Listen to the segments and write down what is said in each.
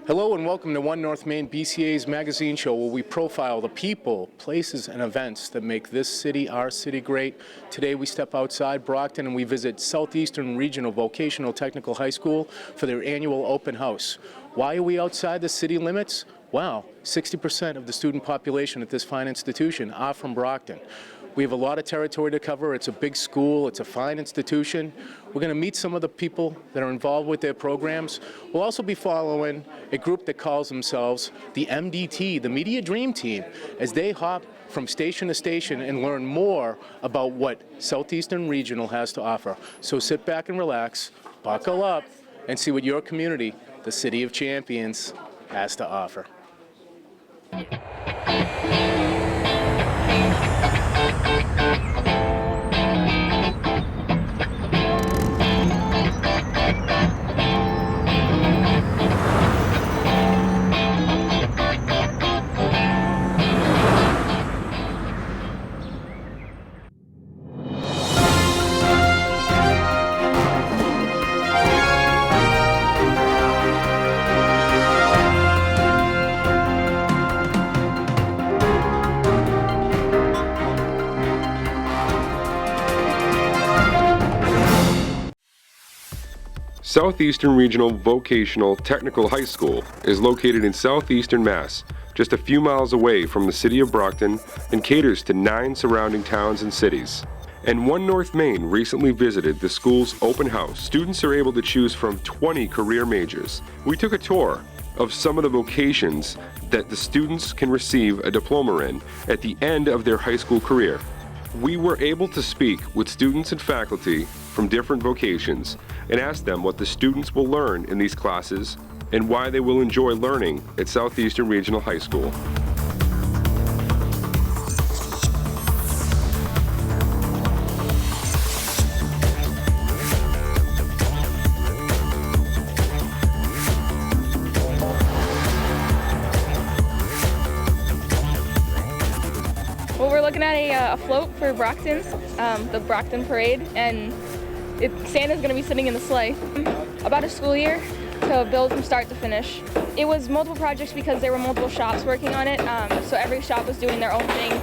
Hello and welcome to One North Maine BCA's magazine show, where we profile the people, places, and events that make this city, our city, great. Today we step outside Brockton and we visit Southeastern Regional Vocational Technical High School for their annual open house. Why are we outside the city limits? Well, 60% of the student population at this fine institution are from Brockton. We have a lot of territory to cover. It's a big school. It's a fine institution. We're going to meet some of the people that are involved with their programs. We'll also be following a group that calls themselves the MDT, the Media Dream Team, as they hop from station to station and learn more about what Southeastern Regional has to offer. So sit back and relax, buckle up, and see what your community, the City of Champions, has to offer. Southeastern Regional Vocational Technical High School is located in southeastern Mass, just a few miles away from the city of Brockton, and caters to 9 surrounding towns and cities. And One North Maine recently visited the school's open house. Students are able to choose from 20 career majors. We took a tour of some of the vocations that the students can receive a diploma in at the end of their high school career. We were able to speak with students and faculty from different vocations and ask them what the students will learn in these classes and why they will enjoy learning at Southeastern Regional High School. Well, we're looking at a float for Brockton's, the Brockton Parade, and Santa's going to be sitting in the sleigh. About a school year to build from start to finish. It was multiple projects because there were multiple shops working on it, so every shop was doing their own thing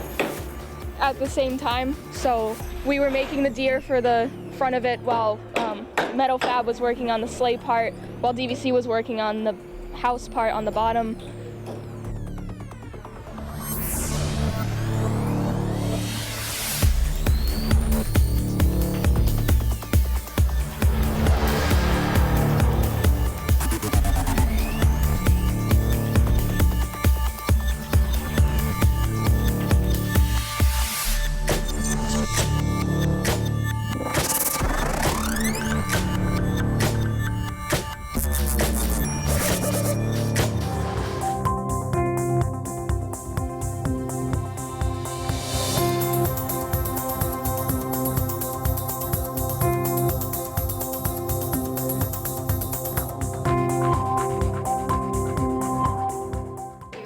at the same time. So we were making the deer for the front of it while Metal Fab was working on the sleigh part, while DVC was working on the house part on the bottom.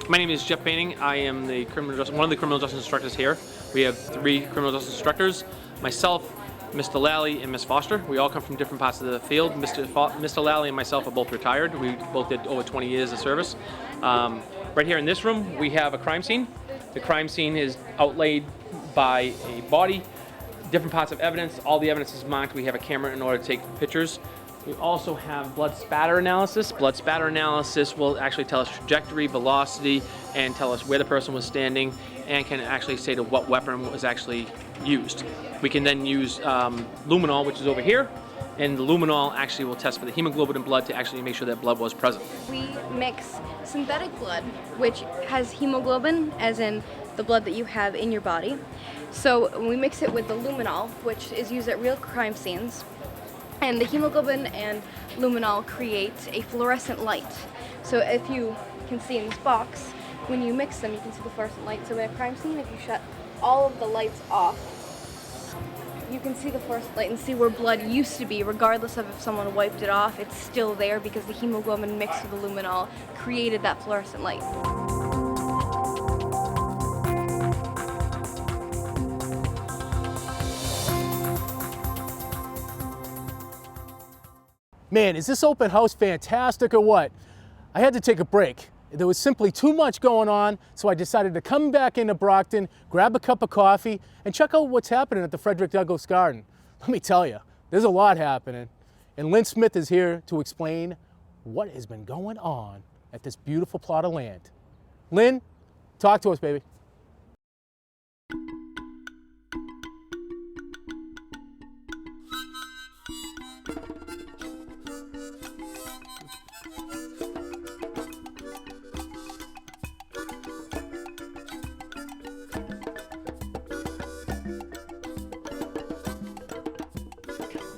My name is Jeff Baining. I am one of the criminal justice instructors here. We have 3 criminal justice instructors, myself, Mr. Lally, and Ms. Foster. We all come from different parts of the field. Mr. Lally and myself are both retired. We both did over 20 years of service. Right here in this room, we have a crime scene. The crime scene is outlaid by a body, different parts of evidence. All the evidence is marked. We have a camera in order to take pictures. We also have blood spatter analysis. Blood spatter analysis will actually tell us trajectory, velocity, and tell us where the person was standing, and can actually say to what weapon was actually used. We can then use luminol, which is over here, and the luminol actually will test for the hemoglobin in blood to actually make sure that blood was present. We mix synthetic blood, which has hemoglobin, as in the blood that you have in your body. So we mix it with the luminol, which is used at real crime scenes. And the hemoglobin and luminol create a fluorescent light. So if you can see in this box, when you mix them, you can see the fluorescent light. So in a crime scene, if you shut all of the lights off, you can see the fluorescent light and see where blood used to be, regardless of if someone wiped it off. It's still there because the hemoglobin mixed with the luminol created that fluorescent light. Man, is this open house fantastic or what? I had to take a break. There was simply too much going on, so I decided to come back into Brockton, grab a cup of coffee, and check out what's happening at the Fredrick Douglass Garden. Let me tell you, there's a lot happening. And Lynn Smith is here to explain what has been going on at this beautiful plot of land. Lynn, talk to us, baby.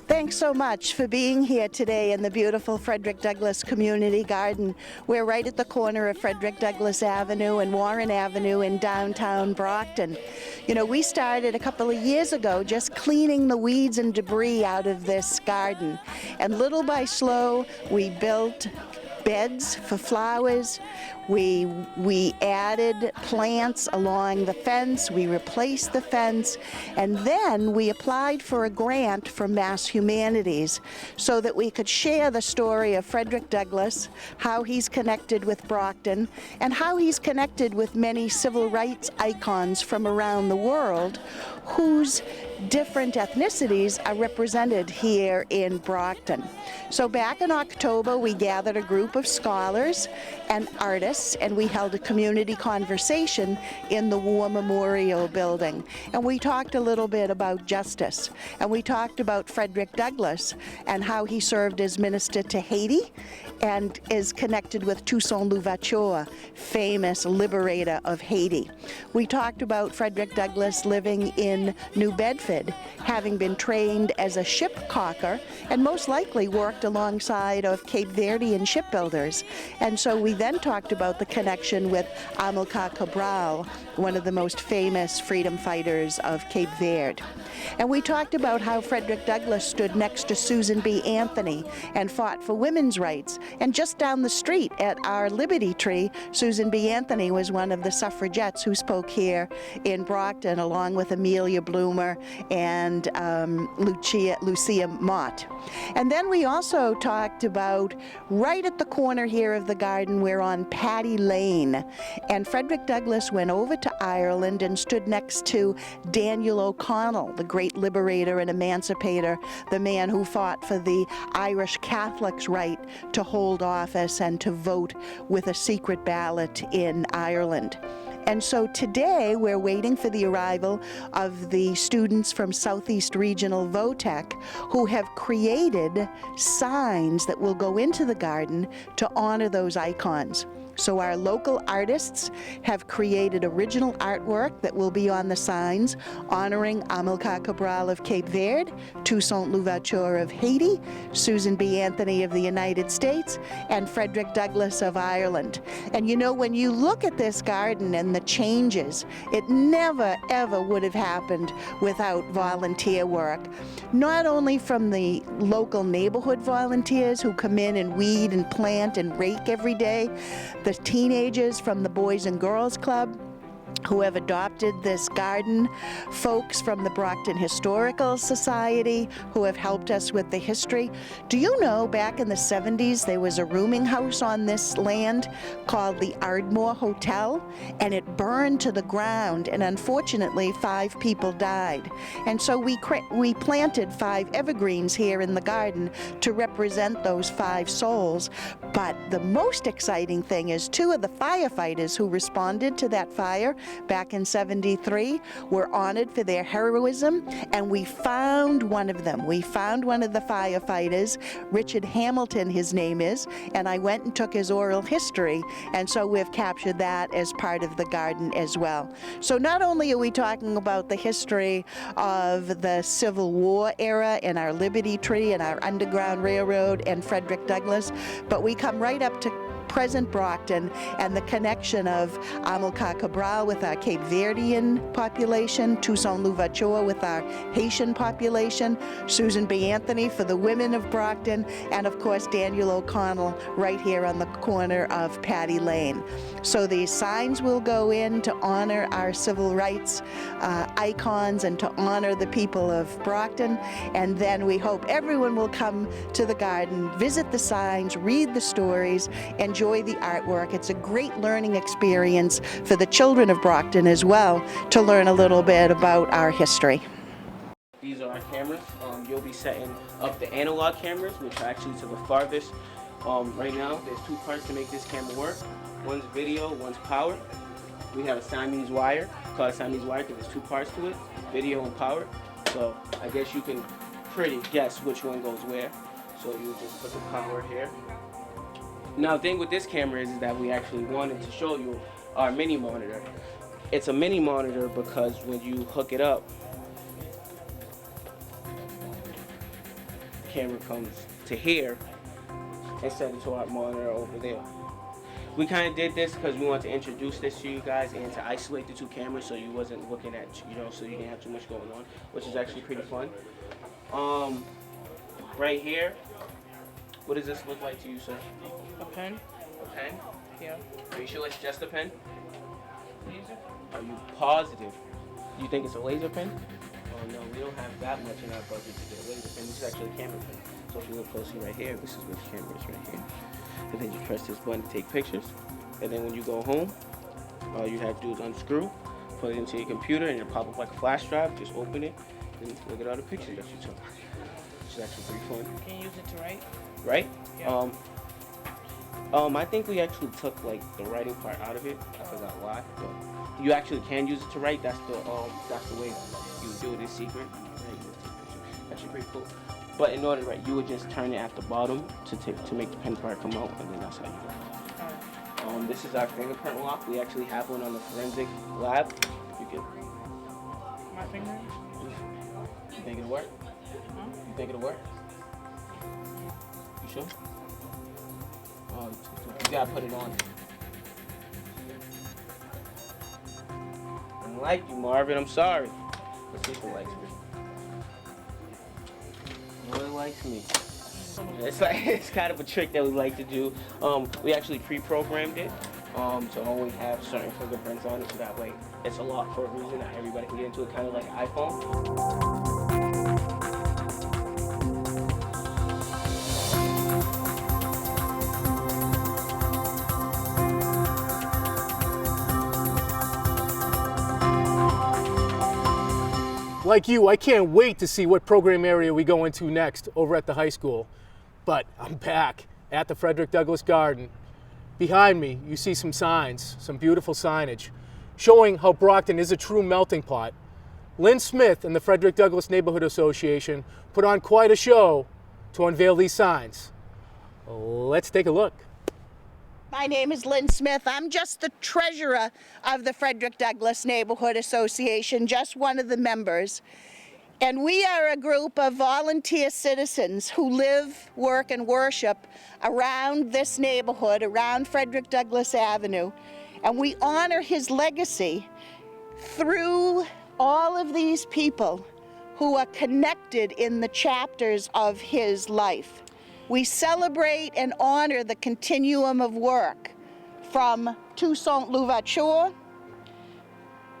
Thanks so much for being here today in the beautiful Fredrick Douglass Community Garden. We're right at the corner of Fredrick Douglass Avenue and Warren Avenue in downtown Brockton. You know, we started a couple of years ago just cleaning the weeds and debris out of this garden. And little by slow, we built beds for flowers. We added plants along the fence, we replaced the fence, and then we applied for a grant from Mass Humanities so that we could share the story of Fredrick Douglass, how he's connected with Brockton, and how he's connected with many civil rights icons from around the world whose different ethnicities are represented here in Brockton. So back in October, we gathered a group of scholars and artists, and we held a community conversation in the War Memorial Building. And we talked a little bit about justice, and we talked about Fredrick Douglass and how he served as minister to Haiti and is connected with Toussaint Louverture, famous liberator of Haiti. We talked about Fredrick Douglass living in New Bedford, having been trained as a ship caulker and most likely worked alongside of Cape Verdean shipbuilders. And so we then talked about the connection with Amilcar Cabral, one of the most famous freedom fighters of Cape Verde. And we talked about how Fredrick Douglass stood next to Susan B. Anthony and fought for women's rights. And just down the street at our Liberty Tree, Susan B. Anthony was one of the suffragettes who spoke here in Brockton, along with Amelia Bloomer and Lucia Mott. And then we also talked about, right at the corner here of the garden, we're on Paddy Lane. And Fredrick Douglass went over to Ireland and stood next to Daniel O'Connell, the great liberator and emancipator, the man who fought for the Irish Catholics' right to hold office and to vote with a secret ballot in Ireland. And so today we're waiting for the arrival of the students from Southeast Regional Votech who have created signs that will go into the garden to honor those icons. So our local artists have created original artwork that will be on the signs honoring Amilcar Cabral of Cape Verde, Toussaint Louverture of Haiti, Susan B. Anthony of the United States, and Fredrick Douglass of Ireland. And you know, when you look at this garden and the changes, it never ever would have happened without volunteer work. Not only from the local neighborhood volunteers who come in and weed and plant and rake every day, the teenagers from the Boys and Girls Club who have adopted this garden, folks from the Brockton Historical Society who have helped us with the history. Do you know back in the 70s there was a rooming house on this land called the Ardmore Hotel, and it burned to the ground, and unfortunately 5 people died. And so we planted 5 evergreens here in the garden to represent those 5 souls. But the most exciting thing is 2 of the firefighters who responded to that fire back in '73 were honored for their heroism, and we found one of them. We found one of the firefighters, Richard Hamilton his name is, and I went and took his oral history, and so we've captured that as part of the garden as well. So not only are we talking about the history of the Civil War era and our Liberty Tree and our Underground Railroad and Fredrick Douglass, but we come right up to present Brockton and the connection of Amilcar Cabral with our Cape Verdean population, Toussaint Louverture with our Haitian population, Susan B. Anthony for the women of Brockton, and of course Daniel O'Connell right here on the corner of Paddy Lane. So these signs will go in to honor our civil rights icons and to honor the people of Brockton, and then we hope everyone will come to the garden, visit the signs, read the stories, and enjoy the artwork. It's a great learning experience for the children of Brockton as well to learn a little bit about our history. These are our cameras. You'll be setting up the analog cameras, which are actually to the farthest. Right now, there's two parts to make this camera work. One's video, one's power. We have a Siamese wire, called a Siamese wire because there's two parts to it, video and power. So I guess you can pretty guess which one goes where. So you just put the power here. Now the thing with this camera is that we actually wanted to show you our mini monitor. It's a mini monitor because when you hook it up, the camera comes to here instead of to our monitor over there. We kind of did this because we wanted to introduce this to you guys and to isolate the two cameras so you wasn't looking at, so you didn't have too much going on, which is actually pretty fun. Right here, what does this look like to you, sir? A pen? A pen? Yeah. Are you sure it's just a pen? Laser? Are you positive? You think it's a laser pen? Oh no, we don't have that much in our budget to get a laser pen. This is actually a camera pen. So if you look closely right here, this is where the camera is right here. And then you press this button to take pictures. And then when you go home, all you have to do is unscrew, put it into your computer, and it'll pop up like a flash drive. Just open it, and look at all the pictures that you took. Which is actually pretty fun. Can you use it to write? Right? Yeah. I think we actually took like the writing part out of it. I forgot why, but you actually can use it to write. That's the way you do it in secret. Actually pretty cool. But in order to write, you would just turn it at the bottom to make the pen part come out, and then that's how you do it. This is our fingerprint lock. We actually have one on the forensic lab. You can. My finger? You think it'll work? Huh? You think it'll work? You sure? You gotta put it on. I don't like you, Marvin. I'm sorry. Let's see if it likes me. No, it likes me. It's kind of a trick that we like to do. We actually pre-programmed it to only have certain fingerprints on it, so that way it's a lock for a reason. Not everybody can get into it, kind of like an iPhone. Like you, I can't wait to see what program area we go into next over at the high school. But I'm back at the Fredrick Douglass Garden. Behind me, you see some signs, some beautiful signage, showing how Brockton is a true melting pot. Lynn Smith and the Fredrick Douglass Neighborhood Association put on quite a show to unveil these signs. Let's take a look. My name is Lynn Smith. I'm just the treasurer of the Fredrick Douglass Neighborhood Association, just one of the members. And we are a group of volunteer citizens who live, work, and worship around this neighborhood, around Fredrick Douglass Avenue. And we honor his legacy through all of these people who are connected in the chapters of his life. We celebrate and honor the continuum of work from Toussaint Louverture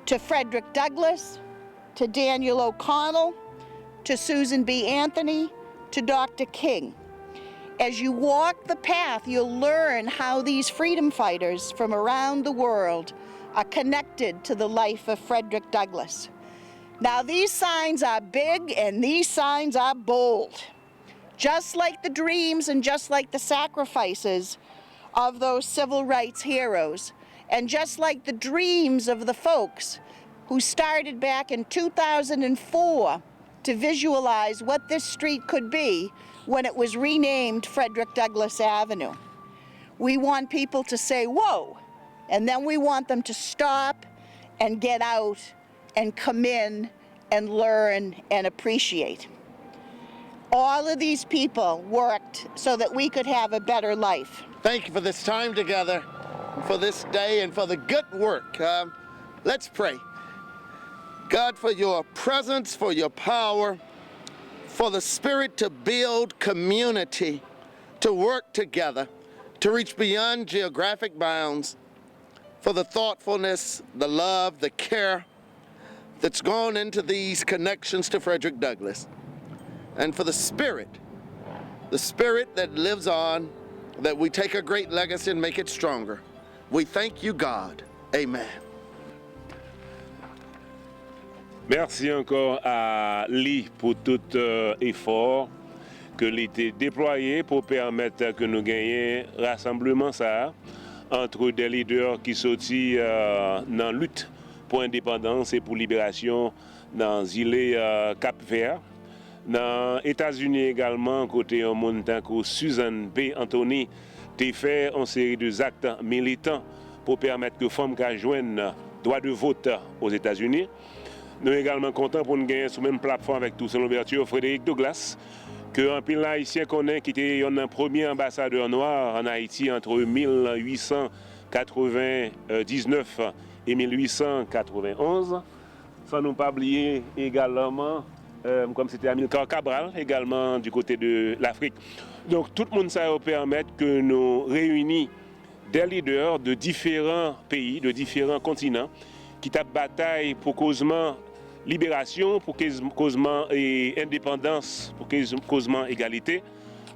to Fredrick Douglass to Daniel O'Connell to Susan B. Anthony to Dr. King. As you walk the path, you'll learn how these freedom fighters from around the world are connected to the life of Fredrick Douglass. Now, these signs are big and these signs are bold. Just like the dreams and just like the sacrifices of those civil rights heroes, and just like the dreams of the folks who started back in 2004 to visualize what this street could be when it was renamed Fredrick Douglass Avenue. We want people to say, whoa, and then we want them to stop and get out and come in and learn and appreciate. All of these people worked so that we could have a better life. Thank you for this time together, for this day, and for the good work. Let's pray. God, for your presence, for your power, for the spirit to build community, to work together, to reach beyond geographic bounds, for the thoughtfulness, the love, the care that's gone into these connections to Fredrick Douglass. And for the spirit that lives on that we take a great legacy and make it stronger. We thank you, God. Amen. Merci encore à Lee pour tout effort que l'était déployé pour permettre que nous gagnions rassemblement ça entre des leaders qui sortis dans la lutte pour l'indépendance et pour la libération dans l'île Cap-Vert. Dans les États-Unis également, côté un monde que Susan B. Anthony a fait une série d'actes militants pour permettre que les femmes joignent droit de vote aux États-Unis. Nous sommes également contents pour nous gagner sur la même plateforme avec tout son ouverture Fredrick Douglass, que un pile haïtien connaît qui était un premier ambassadeur noir en Haïti entre 1899 et 1891. Sans nous pas oublier également, comme c'était Amilcar Cabral, également du côté de l'Afrique. Donc tout le monde ça permet que nous réunissons des leaders de différents pays, de différents continents, qui tapent bataille pour causement libération, pour causement indépendance, pour causement égalité.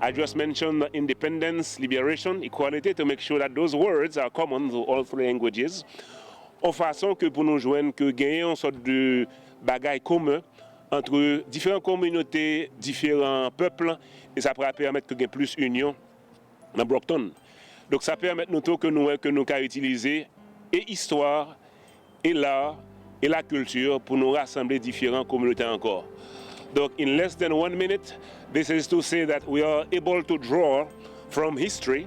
I just mentioned independence, liberation, equality, to make sure that those words are common to all three languages. En façon que pour nous joindre, que gagner une sorte de bagaille commun entre différentes communautés, différents peuples, et ça pourra permettre que gagne plus union dans Brockton. Donc ça permet nous que nous qu'à utiliser et histoire et l'art et la culture pour nous rassembler différentes communautés encore. Donc in less than 1 minute, this is to say that we are able to draw from history,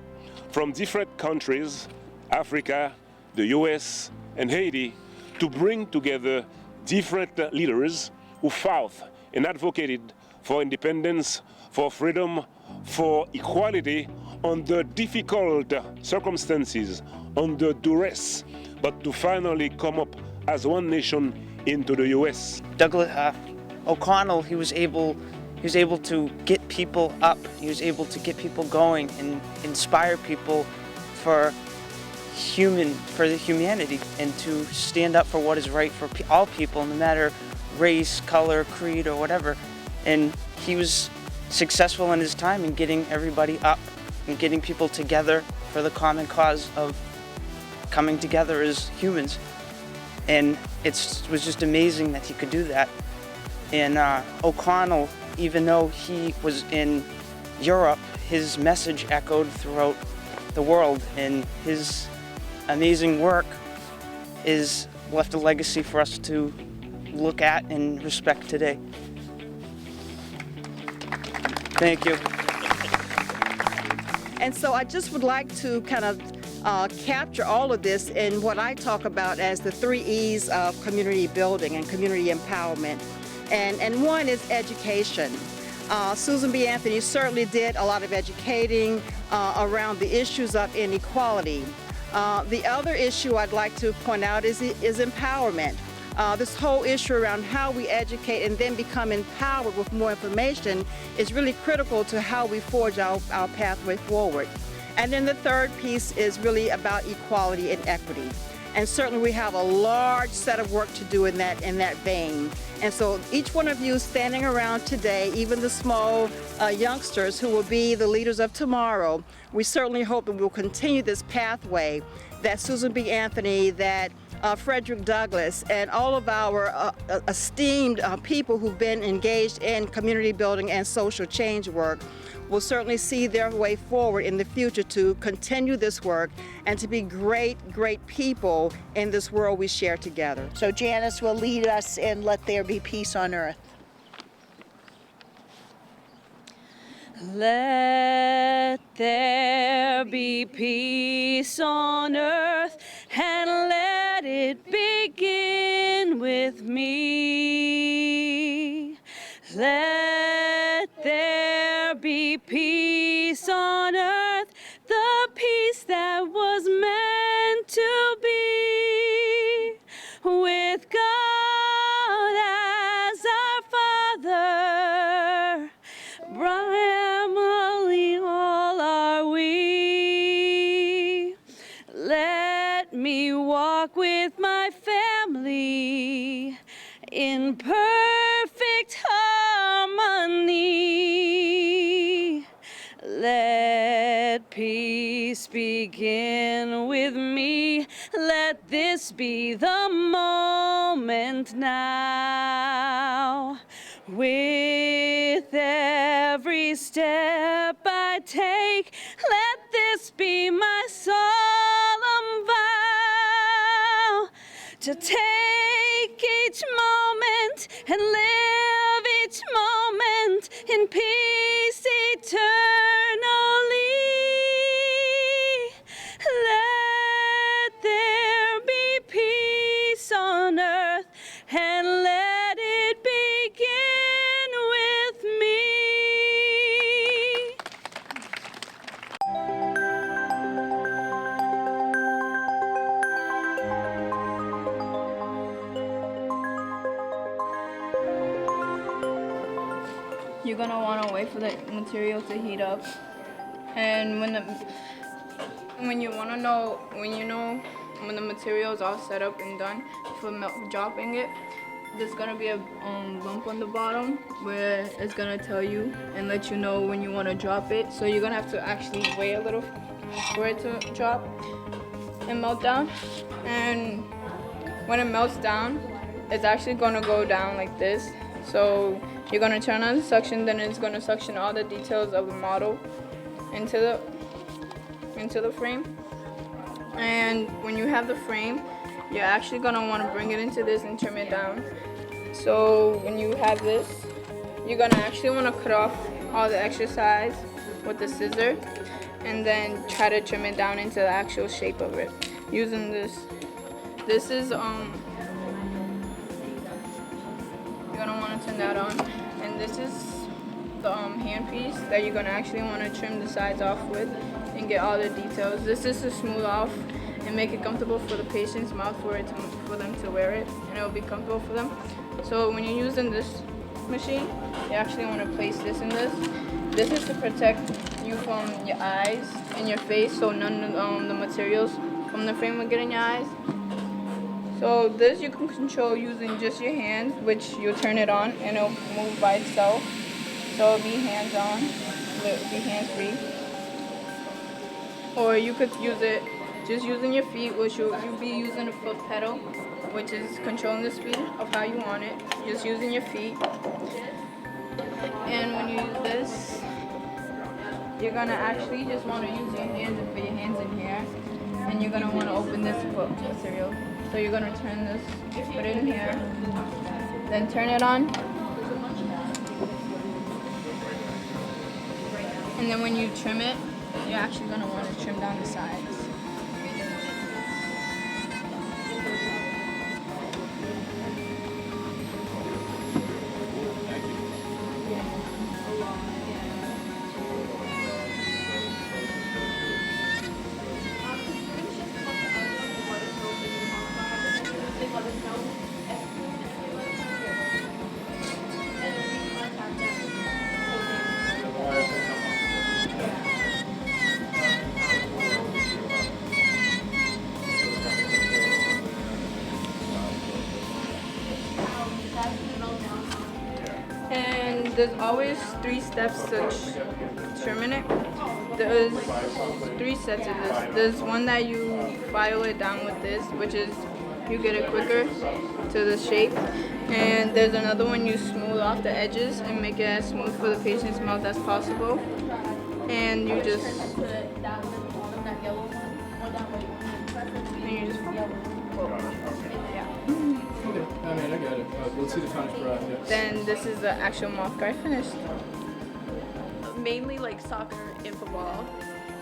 from different countries, Africa, the US, and Haiti, to bring together different leaders who fought and advocated for independence, for freedom, for equality under difficult circumstances, under duress, but to finally come up as one nation into the U.S. Douglas O'Connell, he was able to get people up. He was able to get people going and inspire people for the humanity, and to stand up for what is right for all people, no matter race, color, creed, or whatever. And he was successful in his time in getting everybody up and getting people together for the common cause of coming together as humans. And it was just amazing that he could do that. And O'Connell, even though he was in Europe, his message echoed throughout the world, and his amazing work is left a legacy for us to look at and respect today. Thank you. And so I just would like to kind of capture all of this in what I talk about as the 3 E's of community building and community empowerment. And one is education. Susan B. Anthony certainly did a lot of educating around the issues of inequality. The other issue I'd like to point out is empowerment. This whole issue around how we educate and then become empowered with more information is really critical to how we forge our pathway forward. And then the third piece is really about equality and equity. And certainly we have a large set of work to do in that vein. And so each one of you standing around today, even the small youngsters who will be the leaders of tomorrow, we certainly hope that we'll continue this pathway that Susan B. Anthony, that Fredrick Douglass, and all of our esteemed people who've been engaged in community building and social change work will certainly see their way forward in the future to continue this work and to be great, great people in this world we share together. So Janice will lead us in Let There Be Peace on Earth. Let there be peace on earth, and let it begin with me. Let there be peace on earth, the peace that was meant to be, with God as our Father. Family, all are we. Let me walk with my family in perfect harmony. Let peace peace begin with me. Let this be the moment now. With every step I take, let this be my solemn vow to take each moment and live each moment in peace eternally. Let there be peace on earth, and let it begin with me. You're gonna wanna wait for the material to heat up, and when you know when the material is all set up and done for dropping it, there's gonna be a lump on the bottom where it's gonna tell you and let you know when you want to drop it. So you're gonna have to actually wait a little for it to drop and melt down. And when it melts down, it's actually gonna go down like this. So you're gonna turn on the suction, then it's gonna suction all the details of the model into the frame. And when you have the frame, you're actually gonna wanna bring it into this and trim it down. So when you have this, you're gonna actually wanna cut off all the extra size with the scissor and then try to trim it down into the actual shape of it using this. This is you're gonna wanna turn that on, and this is the hand piece that you're gonna actually wanna trim the sides off with and get all the details. This is to smooth off and make it comfortable for the patient's mouth for them to wear it, and it will be comfortable for them. So when you're using this machine, you actually want to place this in this. This is to protect you from your eyes and your face, so none of the materials from the frame will get in your eyes. So this you can control using just your hands, which you'll turn it on and it'll move by itself. So it'll be hands on, it'll be hands free. Or you could use it just using your feet, which you'll be using a foot pedal, which is controlling the speed of how you want it, just using your feet. And when you use this, you're gonna actually just want to use your hands and put your hands in here, and you're gonna want to open this for material. So you're gonna turn this, put it in here, then turn it on. And then when you trim it, you're actually gonna want to trim down the sides. And there's always 3 steps to trimming it. There's 3 sets of this. There's one that you file it down with this, which is you get it quicker to the shape. And there's another one you smooth off the edges and make it as smooth for the patient's mouth as possible. And you just I mean, I got it. Let's see the finished product. Yeah. Then this is the actual mouth guard finished. Mainly like soccer and football.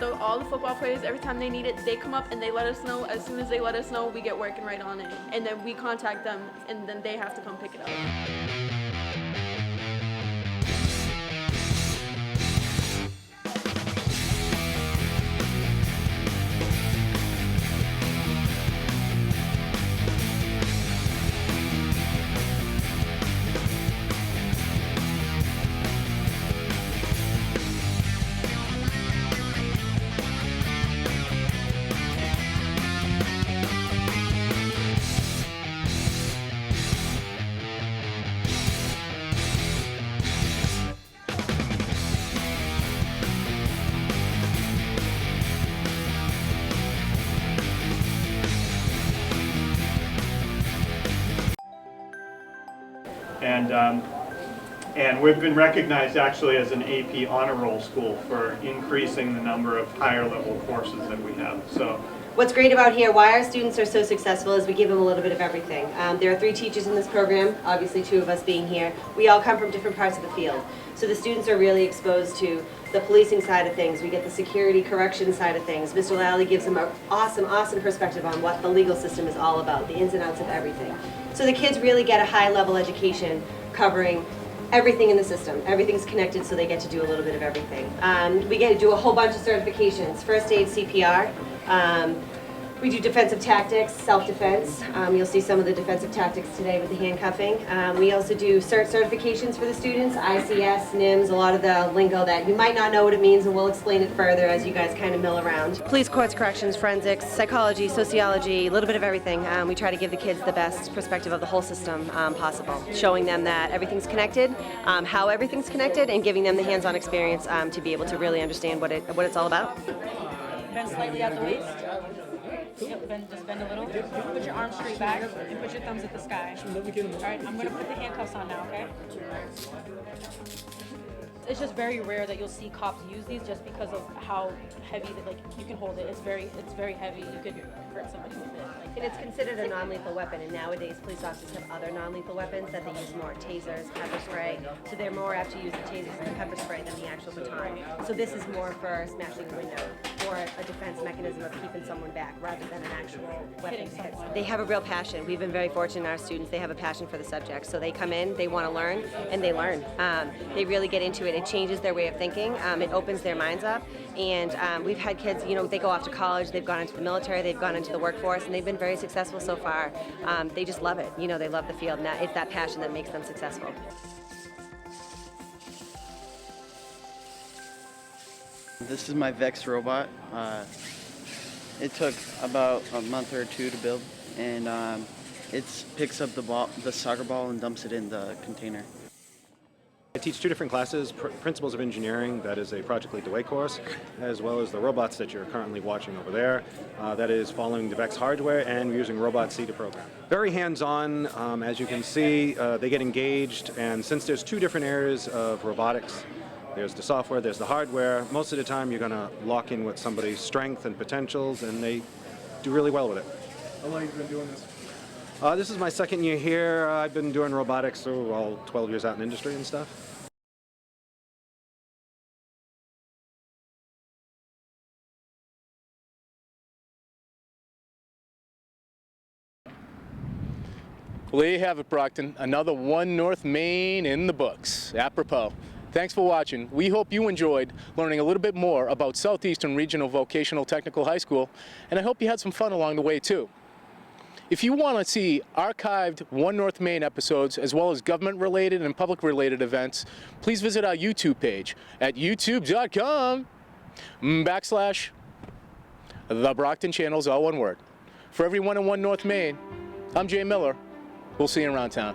So all the football players, every time they need it, they come up and they let us know. As soon as they let us know, we get working right on it. And then we contact them, and then they have to come pick it up. And we've been recognized actually as an AP honor roll school for increasing the number of higher level courses that we have. So what's great about here, why our students are so successful, is we give them a little bit of everything. There are 3 teachers in this program, obviously 2 of us being here. We all come from different parts of the field. So the students are really exposed to the policing side of things. We get the security correction side of things. Mr. Lally gives them an awesome, awesome perspective on what the legal system is all about, the ins and outs of everything. So the kids really get a high level education covering everything in the system. Everything's connected, so they get to do a little bit of everything. We get to do a whole bunch of certifications. First aid, CPR. We do defensive tactics, self-defense. You'll see some of the defensive tactics today with the handcuffing. We also do CERT certifications for the students, ICS, NIMS, a lot of the lingo that you might not know what it means, and we'll explain it further as you guys kind of mill around. Police, courts, corrections, forensics, psychology, sociology, a little bit of everything. We try to give the kids the best perspective of the whole system possible, showing them that everything's connected, how everything's connected, and giving them the hands-on experience to be able to really understand what it's all about. Bend slightly at the waist. Yep, just bend a little. Put your arms straight back and put your thumbs at the sky. All right, I'm going to put the handcuffs on now, okay? It's just very rare that you'll see cops use these just because of how heavy, like, you can hold it. It's very heavy. You could hurt somebody with it. And it's considered a non-lethal weapon, and nowadays police officers have other non-lethal weapons that they use more, tasers, pepper spray, so they're more apt to use the tasers and the pepper spray than the actual baton. So this is more for smashing a window, or a defense mechanism of keeping someone back rather than an actual weapon. They have a real passion. We've been very fortunate in our students. They have a passion for the subject, so they come in, they want to learn, and they learn. They really get into it. It changes their way of thinking. It opens their minds up, and we've had kids, you know, they go off to college, they've gone into the military, they've gone into the workforce, and they've been very successful so far. They just love it. You know, they love the field, and it's that passion that makes them successful. This is my Vex robot. It took about a month or 2 to build, and it picks up the soccer ball and dumps it in the container. I teach 2 different classes, Principles of Engineering, that is a Project Lead the Way course, as well as the robots that you're currently watching over there. That is following the VEX hardware, and we're using Robot C to program. Very hands-on, as you can see, they get engaged, and since there's 2 different areas of robotics, there's the software, there's the hardware, most of the time you're going to lock in with somebody's strength and potentials, and they do really well with it. How long have you been doing this? This is my 2nd year here. I've been doing robotics all 12 years out in industry and stuff. Well, there you have it, Brockton. Another One North Main in the books. Apropos. Thanks for watching. We hope you enjoyed learning a little bit more about Southeastern Regional Vocational Technical High School, and I hope you had some fun along the way, too. If you want to see archived One North Main episodes, as well as government-related and public-related events, please visit our YouTube page at youtube.com/The Brockton Channels, all one word. For everyone in One North Main, I'm Jay Miller. We'll see you around town.